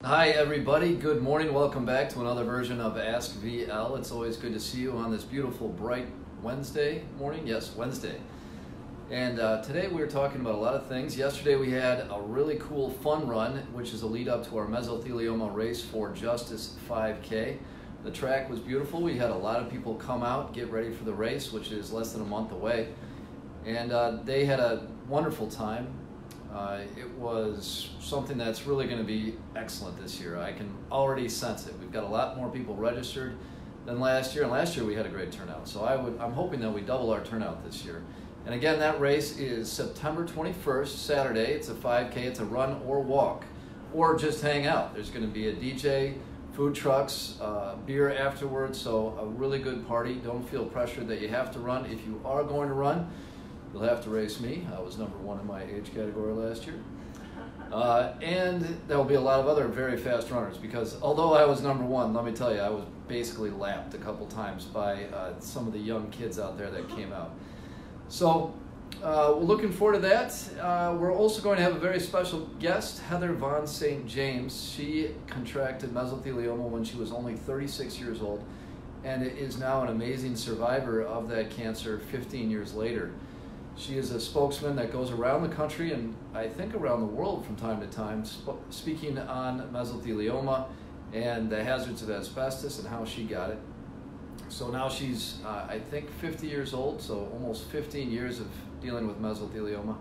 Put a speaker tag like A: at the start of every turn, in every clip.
A: Hi everybody, good morning. Welcome back to another version of Ask VL. It's always good to see you on this beautiful bright Wednesday morning. Yes, Wednesday. And today we're talking about a lot of things. Yesterday we had a really cool fun run, which is a lead up to our mesothelioma race for Justice 5K. The track was beautiful. We had a lot of people come out, get ready for the race, which is less than a month away. And they had a wonderful time. It was something that's really going to be excellent this year. I can already sense it. We've got a lot more people registered than last year, and last year we had a great turnout. So I'm hoping that we double our turnout this year. And again, that race is September 21st, Saturday. It's a 5K. It's a run or walk, or just hang out. There's going to be a DJ, food trucks, beer afterwards. So a really good party. Don't feel pressured that you have to run. If you are going to run, you'll have to race me. I was number one in my age category last year. And there will be a lot of other very fast runners because although I was number one, let me tell you, I was basically lapped a couple times by some of the young kids out there that came out. So we're looking forward to that. We're also going to have a very special guest, Heather Von St. James. She contracted mesothelioma when she was only 36 years old and is now an amazing survivor of that cancer 15 years later. She is a spokesman that goes around the country and I think around the world from time to time speaking on mesothelioma and the hazards of asbestos and how she got it. So now she's, I think, 50 years old, so almost 15 years of dealing with mesothelioma.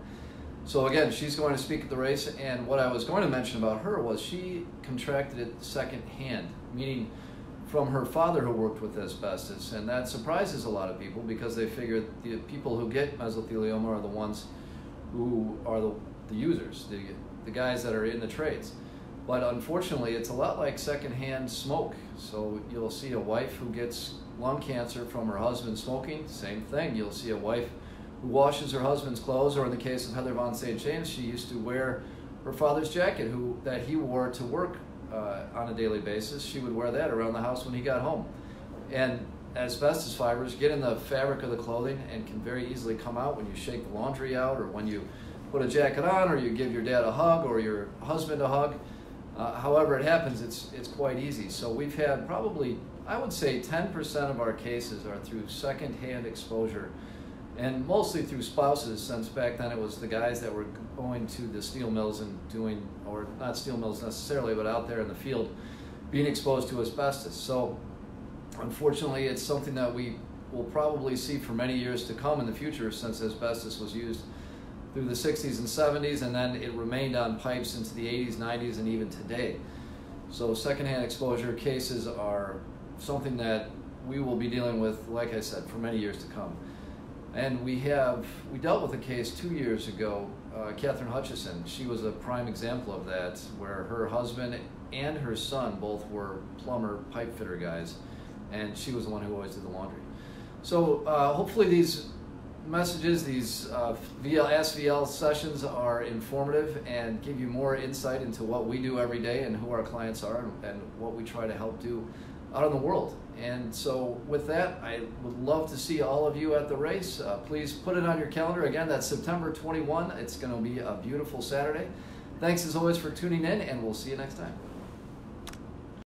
A: So again, she's going to speak at the race, and what I was going to mention about her was she contracted it secondhand, meaning from her father who worked with asbestos, and that surprises a lot of people because they figure the people who get mesothelioma are the ones who are the users, the guys that are in the trades. But unfortunately, it's a lot like secondhand smoke. So you'll see a wife who gets lung cancer from her husband smoking, same thing. You'll see a wife who washes her husband's clothes, or in the case of Heather Von St. James, she used to wear her father's jacket that he wore to work on a daily basis. She would wear that around the house when he got home. And asbestos fibers get in the fabric of the clothing and can very easily come out when you shake the laundry out, or when you put a jacket on, or you give your dad a hug, or your husband a hug. However it happens, it's quite easy. So we've had probably, I would say 10% of our cases are through secondhand exposure, and mostly through spouses, since back then it was the guys that were going to the steel mills and doing, or not steel mills necessarily, but out there in the field being exposed to asbestos. So unfortunately, it's something that we will probably see for many years to come in the future, since asbestos was used through the 60s and 70s, and then it remained on pipes into the 80s, 90s, and even today. So secondhand exposure cases are something that we will be dealing with, like I said, for many years to come. And we dealt with a case 2 years ago, Catherine Hutchison. She was a prime example of that, where her husband and her son both were plumber pipe fitter guys, and she was the one who always did the laundry. So hopefully these messages, these Ask VL sessions are informative and give you more insight into what we do every day and who our clients are and what we try to help do out in the world. And so with that, I would love to see all of you at the race. Please put it on your calendar. Again, that's September 21. It's going to be a beautiful Saturday. Thanks as always for tuning in, and we'll see you next time.